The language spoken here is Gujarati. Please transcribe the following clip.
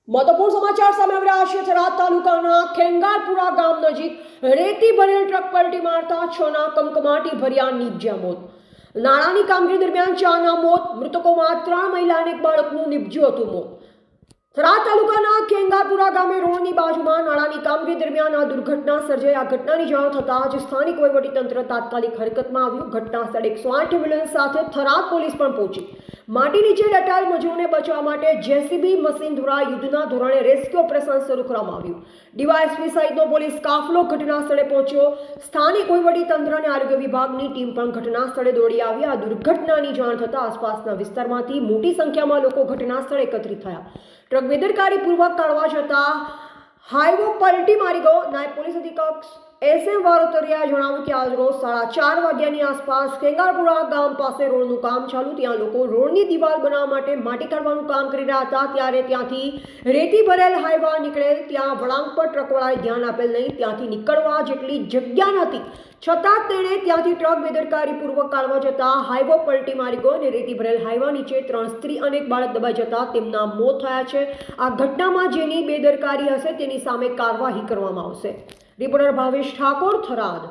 મધુપુર સમાચાર સામે આવી રહ્યા છે। થરાદ તાલુકાના ખેંગારપુરા ગામ નજીક રેતી ભરેલ ટ્રક પલટી મારતા 6 ના કમકમાટી ભર્યા નીપજ્યા મોત। નાણાંની કામગીરી દરમિયાન 4 ના મોત, મૃતકોમાં 3 મહિલા અને એક બાળકનું નીપજ્યું હતું મોત। થરાદ તાલુકાના ખેંગારપુરા ગામે રોડની બાજુમાં નાણાંની કામગીરી દરમિયાન આ દુર્ઘટના સર્જાઈ। આ ઘટનાની જાણ થતાં જ સ્થાનિક વહીવટીતંત્ર તાત્કાલિક હરકતમાં આવ્યું। ઘટના સ્થળે 108 એમ્બ્યુલન્સ સાથે થરાદ પોલીસ પણ પહોંચી। માટી નીચે દટાયેલ મજૂરોને બચાવવા માટે જેસીબી મશીન દ્વારા યુદ્ધના ધોરણે રેસ્ક્યુ ઓપરેશન શરૂ કરવામાં આવ્યું। ડીવાયએસપી સહિતનો પોલીસ કાફલો ઘટના સ્થળે પહોંચ્યો। સ્થાનિક વહીવટીતંત્ર અને આરોગ્ય વિભાગની ટીમ પણ ઘટના સ્થળે દોડી આવી। આ દુર્ઘટનાની જાણ થતાં આસપાસના વિસ્તારમાંથી મોટી સંખ્યામાં લોકો ઘટના સ્થળે એકત્રિત થયા। ટ્રક બેદરકારીપૂર્વક કાઢવા જતાં હાઈવો પલટી મારી ગયો। નાયબ પોલીસ અધિક્ષક SM વારોતરિયાએ જણાવ્યું કે આજ રોજ 4:30 વાગ્યાની આસપાસ ખેંગારપુરા ગામ પાસે રોડનું કામ ચાલુ। ત્યાં લોકો રોડની દિવાલ બનાવવા માટે માટી કાઢવાનું કામ કરી રહ્યા હતા। ત્યારે ત્યાંથી રેતી ભરેલ હાઈવા નીકળેલ। ત્યાં વળાંક પર ટ્રકવાળાએ ધ્યાન આપેલ નહીં। ત્યાંથી નીકળવા જેટલી જગ્યા નહોતી, છતાં તેણે ત્યાંથી ટ્રક બેદરકારીપૂર્વક કાઢવા જતાં હાઈવો પલટી મારી ગયો અને રેતી ભરેલ હાઈવા નીચે 3 સ્ત્રી અને એક બાળક દબાઈ જતાં તેમના મોત થયા છે। આ ઘટનામાં જેની બેદરકારી હશે તેની સામે કાર્યવાહી કરવામાં આવશે। રિપોર્ટર ભાવેશ ઠાકોર, થરાદ।